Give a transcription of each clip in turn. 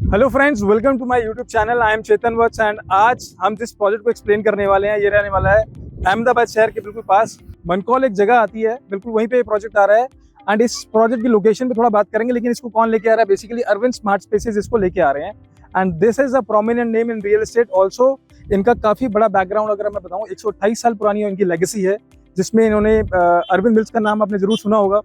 Hello friends, welcome to my YouTube channel. I am Chetan Vats and आज हम जिस project को एक्सप्लेन करने वाले हैं ये रहने वाला है अहमदाबाद शहर के बिल्कुल पास मनकौल एक जगह आती है, बिल्कुल वहीं पे ये प्रोजेक्ट आ रहा है। एंड इस प्रोजेक्ट की लोकेशन पे थोड़ा बात करेंगे, लेकिन इसको कौन लेके आ रहा है? बेसिकली अरविंद स्मार्ट स्पेसेस इसको लेके आ रहे हैं and this is a prominent name in real estate also. इनका काफी बड़ा बैकग्राउंड अगर मैं बताऊँ, 128 साल पुरानी इनकी लेगेसी है, जिसमें इन्होंने अरविंद मिल्स का नाम आपने जरूर सुना होगा,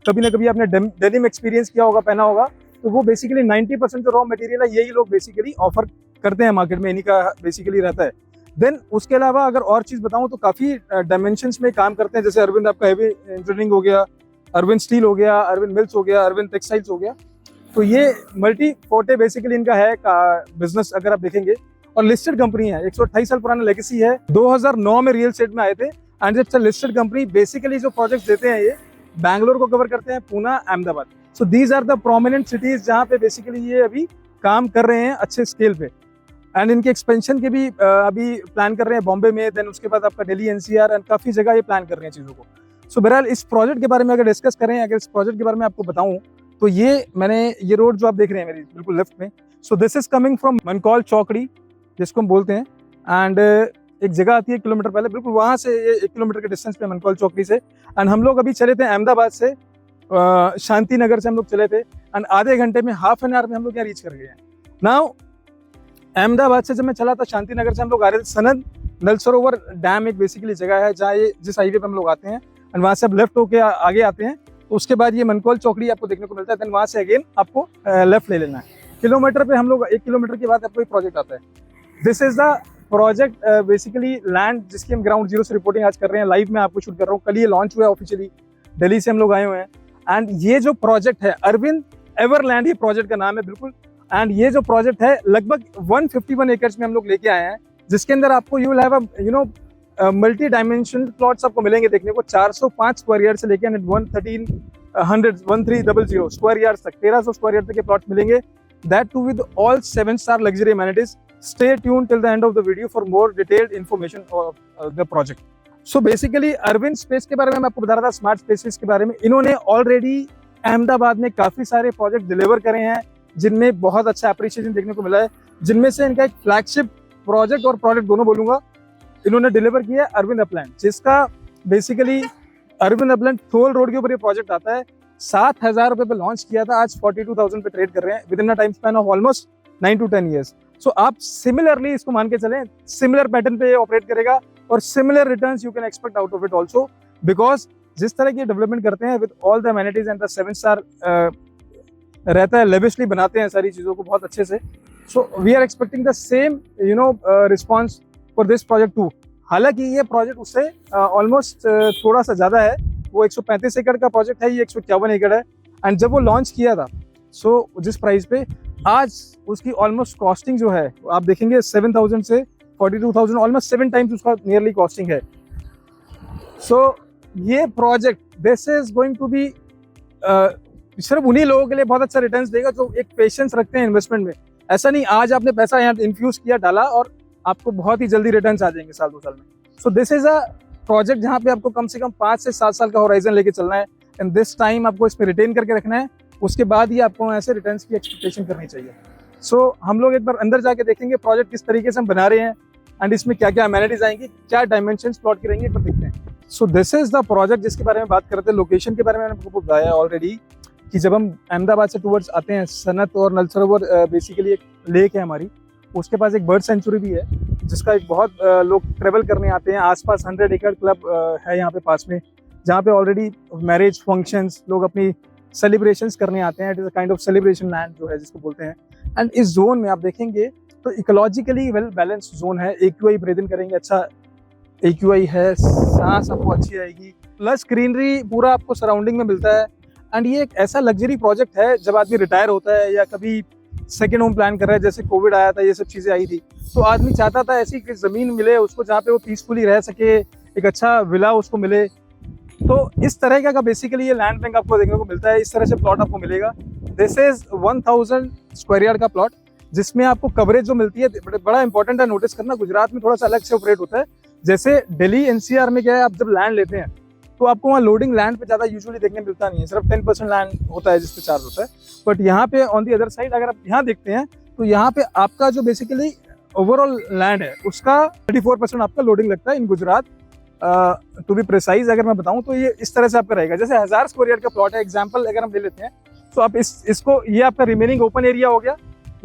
कभी ना कभी आपने डेनिम एक्सपीरियंस किया होगा, पहना होगा। तो वो बेसिकली 90% जो रॉ मटेरियल है यही लोग बेसिकली ऑफर करते हैं मार्केट में, इन्हीं का बेसिकली रहता है। देन उसके अलावा अगर और चीज बताऊं तो काफी डायमेंशंस में काम करते हैं, जैसे अरविंद आपका हेवी इंजीनियरिंग हो गया, अरविंद स्टील हो गया, अरविंद मिल्स हो गया, अरविंद टेक्सटाइल्स हो गया। तो ये मल्टी फोर्टे बेसिकली इनका है बिजनेस अगर आप देखेंगे, और लिस्टेड कंपनी है। 128 साल पुराना लेगेसी है, 2009 में रियल एस्टेट में आए थे and it's a listed company. Basically जो प्रोजेक्ट देते हैं ये बैंगलोर को कवर करते हैं, Poona, Ahmedabad. So these are the prominent cities जहाँ पे बेसिकली ये अभी काम कर रहे हैं अच्छे स्केल पे। एंड इनके एक्सपेंशन के भी अभी प्लान कर रहे हैं बॉम्बे में, देन उसके बाद आपका दिल्ली, एनसीआर एंड काफी जगह ये प्लान कर रहे हैं चीजों को। सो बहरहाल इस प्रोजेक्ट के बारे में अगर डिस्कस करें, अगर इस प्रोजेक्ट के बारे में आपको बताऊं तो ये रोड जो आप देख रहे हैं मेरी बिल्कुल लेफ्ट में, so this is coming from Mankaul चौकड़ी जिसको हम बोलते हैं। एंड एक जगह आती है किलोमीटर पहले, बिल्कुल वहां से ये 1 किलोमीटर के डिस्टेंस पे मनकौल चौकड़ी से। एंड हम लोग अभी चले थे अहमदाबाद से, शांति नगर से हम लोग चले थे एंड आधे घंटे में, हाफ एन आवर में हम लोग यहाँ रीच कर गए हैं। नाउ अहमदाबाद से जब मैं चला था शांति नगर से हम लोग आ रहे थे सनद नल सरोवर डैम, एक बेसिकली जगह है जहाँ ये जिस हाईवे पे हम लोग आते हैं एंड वहाँ से आप लेफ्ट होके आगे आते हैं, तो उसके बाद ये मनकौल चौकड़ी आपको देखने को मिलता है। देन वहाँ से अगेन आपको लेफ्ट ले लेना है। किलोमीटर पे हम लोग 1 किलोमीटर के बाद आपको एक प्रोजेक्ट आता है। This is the project basically land जिसकी हम ग्राउंड जीरो से रिपोर्टिंग आज कर रहे हैं, लाइव में आपको शूट कर रहा हूँ। कल ये लॉन्च हुआ है ऑफिशियली, दिल्ली से हम लोग आए हुए हैं। एंड ये जो प्रोजेक्ट है अरविंद एवरलैंड, ये प्रोजेक्ट का नाम है बिल्कुल। एंड ये जो प्रोजेक्ट है लगभग 151 एकर्स में हम लोग लेके आए हैं, जिसके अंदर आपको you will have multi dimensional plots आपको मिलेंगे देखने को। 405 स्क्वायर यार्ड से लेके 1300 स्क्वायर यार्ड तक, 1300 स्क्वायर यार्ड तक के प्लॉट मिलेंगे, that too with all 7-star luxury amenities. Stay tuned till the end of the video for more detailed information of the project. So basically Arvind Space के बारे में मैं आपको बता रहा था, स्मार्ट स्पेसेस के बारे में। इन्होंने ऑलरेडी अहमदाबाद में काफी सारे प्रोजेक्ट डिलीवर करे हैं, जिनमें बहुत अच्छा अप्रिशिएशन देखने को मिला है। जिनमें से इनका एक फ्लैगशिप प्रोजेक्ट और प्रोजेक्ट दोनों बोलूंगा, इन्होंने डिलीवर किया है अरविंद अपलैंड, जिसका बेसिकली अरविंद अपलैंड थोल रोड के ऊपर ये प्रोजेक्ट आता है। 7,000 रुपए पे लॉन्च किया था, आज 42,000 पे ट्रेड कर रहे हैं with in a time span of almost 9 to 10 years। सो आप सिमिलरली इसको मान के चलें, सिमिलर पैटर्न पे ऑपरेट करेगा और similar returns you can expect out of it also, because जिस तरह की डेवलपमेंट करते हैं with all the amenities and the 7-star रहता है, लेविशली बनाते हैं सारी चीजों को बहुत अच्छे से। So we are expecting the same response for this project too. हालांकि ये प्रोजेक्ट उससे ऑलमोस्ट थोड़ा सा ज्यादा है, वो 135 एकड़ का प्रोजेक्ट है, ये 151 एकड़ है। एंड जब वो लॉन्च किया था, सो जिस प्राइस पे, आज उसकी ऑलमोस्ट कॉस्टिंग जो है आप देखेंगे 7,000 से 42,000, ऑलमोस्ट 7 times उसका नियरली कॉस्टिंग है। सो ये project this is going to be सिर्फ उन्हीं लोगों के लिए बहुत अच्छा रिटर्न्स देगा जो एक पेशेंस रखते हैं इन्वेस्टमेंट में। ऐसा नहीं आज आपने पैसा यहाँ इन्फ्यूज किया, डाला और आपको बहुत ही जल्दी रिटर्न्स आ जाएंगे साल 2 साल में। So this is a project जहाँ पे आपको कम से कम 5 से 7 साल का होराइजन लेके चलना है एंड दिस टाइम आपको इसमें रिटेन करके रखना है, उसके बाद ही आपको ऐसे रिटर्न्स की एक्सपेक्टेशन करनी चाहिए। सो हम लोग एक बार अंदर जाके देखेंगे प्रोजेक्ट किस तरीके से हम बना रहे हैं एंड इसमें क्या क्या अमेनिटीज आएंगी, क्या डायमेंशंस प्लॉट के रहेंगे, एक बार देखते हैं। So this is the project जिसके बारे में बात करते हैं। लोकेशन के बारे में मैंने आपको बताया ऑलरेडी कि जब हम अहमदाबाद से टूवर्ड्स आते हैं, सनत और नल सरोवर बेसिकली एक लेक है हमारी, उसके पास एक बर्ड सेंचुरी भी है, जिसका एक बहुत लोग ट्रेवल करने आते हैं। आसपास 100 एकड़ क्लब है यहाँ पे पास में, जहाँ पे ऑलरेडी मैरिज फंक्शंस लोग अपनी सेलिब्रेशंस करने आते हैं। It is a kind of celebration land जो है जिसको बोलते हैं। एंड इस जोन में आप देखेंगे तो इकोलॉजिकली वेल बैलेंस्ड जोन है। AQI ब्रीथ इन करेंगे, अच्छा AQI है, सांस आपको अच्छी आएगी, प्लस ग्रीनरी पूरा आपको सराउंडिंग में मिलता है। एंड ये एक ऐसा लग्जरी प्रोजेक्ट है, जब आदमी रिटायर होता है या कभी सेकेंड होम प्लान कर रहा है, जैसे कोविड आया था, ये सब चीजें आई थी, तो आदमी चाहता था ऐसी जमीन मिले उसको जहाँ पे वो पीसफुली रह सके, एक अच्छा विला उसको मिले। तो इस तरह का बेसिकली ये लैंड बैंक आपको देखने को मिलता है, इस तरह से प्लॉट आपको मिलेगा। दिस इज 1000 स्क्वायर यार्ड का प्लॉट, जिसमें आपको कवरेज जो मिलती है बड़ा इंपॉर्टेंट है, नोटिस करना। गुजरात में थोड़ा सा अलग से ऑपरेट होता है। जैसे दिल्ली NCR में क्या है, आप जब लैंड लेते हैं तो आपको वहाँ लोडिंग लैंड पे ज़्यादा यूजुअली देखने मिलता नहीं है, सिर्फ 10% लैंड होता है जिस पे चार्ज होता है। बट यहाँ पे ऑन दी अदर साइड अगर आप यहाँ देखते हैं तो यहाँ पे आपका जो बेसिकली ओवरऑल लैंड है उसका 34% आपका लोडिंग लगता है इन गुजरात। टू बी प्रिसाइज अगर मैं बताऊं तो ये इस तरह से आपका रहेगा, जैसे 1000 स्क्वायर यार्ड का प्लॉट है एग्जांपल अगर हम ले लेते हैं, तो आप इसको ये आपका रिमेनिंग ओपन एरिया हो गया।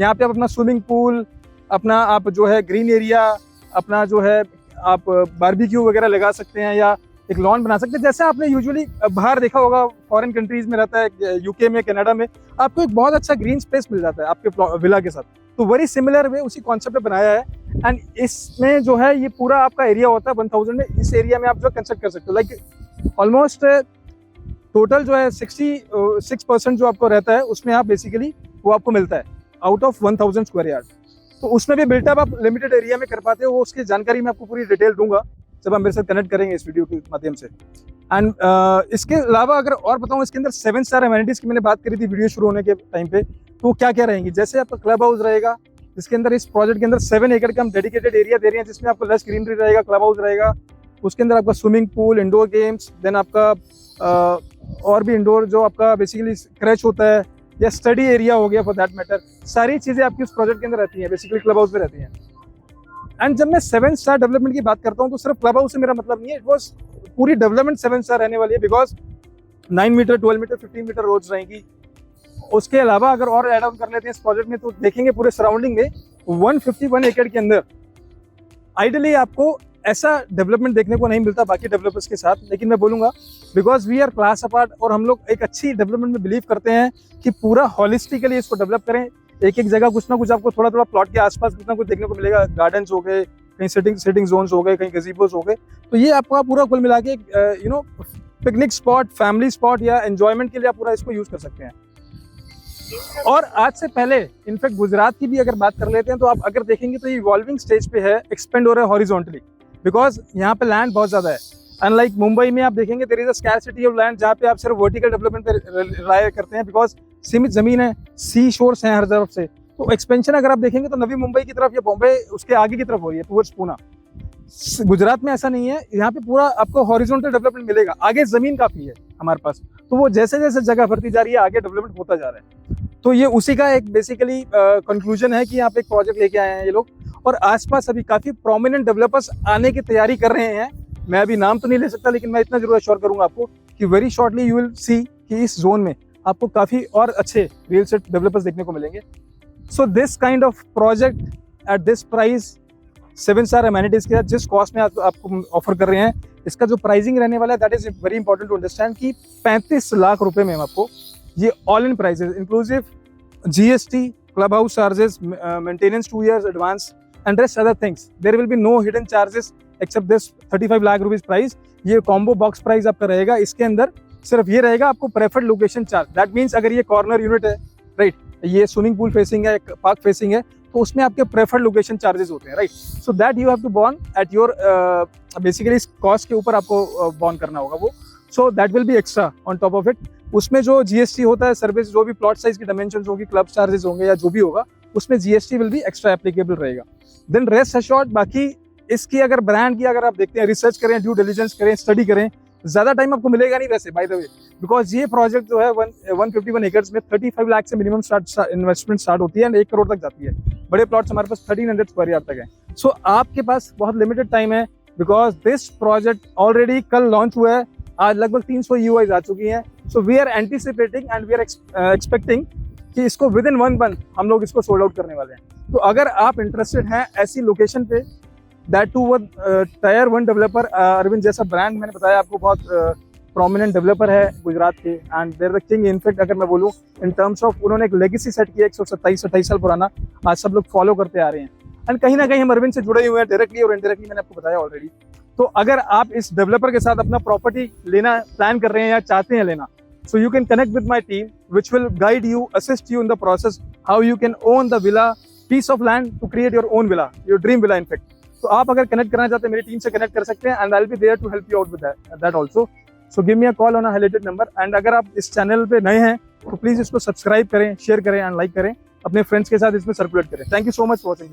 यहाँ पे आप अपना स्विमिंग पूल, अपना आप जो है ग्रीन एरिया, अपना जो है आप बारबेक्यू वगैरह लगा सकते हैं या एक लॉन बना सकते हैं, जैसे आपने यूजुअली बाहर देखा होगा फॉरेन कंट्रीज में रहता है, यूके में, कनाडा में, आपको एक बहुत अच्छा ग्रीन स्पेस मिल जाता है आपके विला के साथ। तो वेरी सिमिलर वे उसी कॉन्सेप्ट पे बनाया है। एंड इसमें जो है ये पूरा आपका एरिया होता है 1000 में, इस एरिया में आप जो कंस्ट्रक्ट कर सकते हो। लाइक ऑलमोस्ट टोटल जो है 66% जो आपको रहता है उसमें आप बेसिकली वो आपको मिलता है आउट ऑफ 1000 स्क्वायर यार्ड। तो उसमें भी बिल्टअप आप लिमिटेड एरिया में कर पाते हो, वो उसकी जानकारी मैं आपको पूरी डिटेल दूंगा जब आप मेरे साथ कनेक्ट करेंगे इस वीडियो के माध्यम से। एंड इसके अलावा अगर और बताऊं, इसके अंदर 7 स्टार एमिनिटीज की मैंने बात करी थी वीडियो शुरू होने के टाइम पे, तो क्या क्या रहेंगी। जैसे आपका क्लब हाउस रहेगा, इसके अंदर इस प्रोजेक्ट के अंदर 7 एकड़ का हम डेडिकेटेड एरिया दे रहे हैं जिसमें आपको लश ग्रीनरी रहेगा, क्लब हाउस रहेगा, उसके अंदर आपका swimming pool, indoor games, then आपका और भी इंडोर जो आपका बेसिकली क्रैच होता है या स्टडी एरिया हो गया फॉर दैट मैटर, सारी चीजें आपकी उस प्रोजेक्ट के अंदर रहती हैं, बेसिकली क्लब हाउस में रहती हैं। एंड जब मैं 7 स्टार डेवलपमेंट की बात करता हूँ तो सिर्फ क्लब हाउस से मेरा मतलब नहीं है, इट वॉज पूरी डेवलपमेंट 7 स्टार रहने वाली है, because 9 metre, 12 metre, 15 metre roads रहेंगी। उसके अलावा अगर और एड ऑन कर लेते हैं इस प्रोजेक्ट में तो देखेंगे पूरे सराउंडिंग में 151 एकड़ के अंदर आइडियली आपको ऐसा डेवलपमेंट देखने को नहीं मिलता बाकी डेवलपर्स के साथ। लेकिन मैं बोलूंगा because we are class apart और हम लोग एक अच्छी डेवलपमेंट में बिलीव करते हैं कि पूरा हॉलिस्टिकली इसको डेवलप करें। एक एक जगह कुछ ना कुछ आपको थोड़ा थोड़ा प्लॉट के आसपास कुछ ना कुछ देखने को मिलेगा, गार्डन्स हो गए, कहीं सिटिंग जोन्स हो गए, कहीं गजीबोस हो गए, तो ये आपका पूरा कुल मिला के पिकनिक स्पॉट, फैमिली स्पॉट या एंजॉयमेंट के लिए आप पूरा इसको यूज कर सकते हैं। और आज से पहले इनफैक्ट गुजरात की भी अगर बात कर लेते हैं तो आप अगर देखेंगे तो ये इवॉल्विंग स्टेज पे है, एक्सपेंड हो रहा है हॉरिजॉन्टली, बिकॉज यहाँ पे लैंड बहुत ज्यादा है। अनलाइक मुंबई में आप देखेंगे there is a scarcity of land जहाँ पे आप सिर्फ वर्टिकल डेवलपमेंट पे रिलाय करते हैं, बिकॉज सीमित जमीन है, सी शोर्स हैं हर तरफ से। तो एक्सपेंशन अगर आप देखेंगे तो नवी मुंबई की तरफ या बॉम्बे उसके आगे की तरफ हो रही है टुवर्ड्स पूना। गुजरात में ऐसा नहीं है, यहाँ पे पूरा आपको हॉरिजॉन्टल डेवलपमेंट मिलेगा, आगे जमीन काफी है हमारे पास, तो वो जैसे जैसे जगह भरती जा रही है आगे डेवलपमेंट होता जा रहा है। तो ये उसी का एक बेसिकली कंक्लूजन है कि यहाँ पे एक प्रोजेक्ट लेके आए हैं ये लोग, और आसपास अभी काफी प्रोमिनेंट डेवलपर्स आने की तैयारी कर रहे हैं। मैं अभी नाम तो नहीं ले सकता लेकिन मैं इतना जरूर अश्योर करूंगा आपको कि very shortly you will see कि इस जोन में आपको काफी और अच्छे रियल एस्टेट डेवलपर्स देखने को मिलेंगे। So this kind of project at this price 7 star amenities के साथ जिस कॉस्ट में आपको ऑफर कर रहे हैं, इसका जो प्राइसिंग रहने वाला है that is very important to understand कि 35 लाख रुपए में आपको ये all in prices inclusive GST, club house charges, maintenance 2 years advance and rest other things. There will be no hidden charges except this 35 lakh rupees price. ये combo box price आपका रहेगा, इसके अंदर सिर्फ ये रहेगा आपको preferred location charge. That means अगर ये कॉर्नर यूनिट है, राइट, ये स्विमिंग पूल फेसिंग है, पार्क फेसिंग है, तो उसमें आपके प्रेफर्ड लोकेशन चार्जेस होते हैं, right. So that you have to born at your basically इस कॉस्ट के ऊपर आपको बॉर्न करना होगा वो। So that will be extra on top of it. उसमें जो जीएसटी होता है, सर्विस जो भी प्लॉट साइज की डायमेंशन होगी, क्लब चार्जेस होंगे या जो भी होगा, उसमें GST will be extra applicable रहेगा। देन रेस्ट अश्योर्ड बाकी इसकी अगर ब्रांड की अगर आप देखते हैं, रिसर्च करें, ड्यू डिलिजेंस करें, स्टडी करें, ज्यादा टाइम आपको मिलेगा नहीं वैसे बाय द वे, बिकॉज ये प्रोजेक्ट जो है 151 एकर्स में 35 लाख से मिनिमम इन्वेस्टमेंट स्टार्ट होती है एंड 1 करोड़ तक जाती है। बड़े प्लॉट्स हमारे पास 1300 स्क्वायर यार्ड तक है। सो आपके पास बहुत लिमिटेड टाइम है, बिकॉज दिस प्रोजेक्ट ऑलरेडी कल लॉन्च हुआ है, आज लगभग 300 यूआईज आ चुकी हैं। So we are anticipating and we are expecting कि इसको विद इन 1 मंथ हम लोग इसको सोल्ड आउट करने वाले हैं। तो अगर आप इंटरेस्टेड हैं ऐसी लोकेशन पे, दैट टू वो टायर 1 डेवलपर, अरविंद जैसा ब्रांड मैंने बताया आपको बहुत प्रोमिनेंट डेवलपर है गुजरात के, and they're the king in fact अगर मैं बोलूँ इन टर्म्स ऑफ उन्होंने एक लेगेसी सेट किया 127-28 साल पुराना, आज सब लोग फॉलो करते आ रहे हैं। एंड कहीं ना कहीं हम अरविंद से जुड़े हुए हैं डायरेक्टली और इनडायरेक्टली, मैंने आपको बताया ऑलरेडी। तो अगर आप इस डेवलपर के साथ अपना प्रॉपर्टी लेना प्लान कर रहे हैं या चाहते हैं लेना, so you can connect with my team which will guide you, assist you in the process how you can own the villa, piece of land to create your own villa, your dream villa in fact. तो आप अगर connect करना चाहते हैं मेरी team से connect कर सकते हैं, and I'll be there to help you out with that also. So give me a call on a highlighted number, and अगर आप इस चैनल पे नए हैं तो प्लीज इसको सब्सक्राइब करें, शेयर करें एंड लाइक करें, अपने फ्रेंड्स के साथ इसमें सर्कुलेट करें। Thank you so much for watching.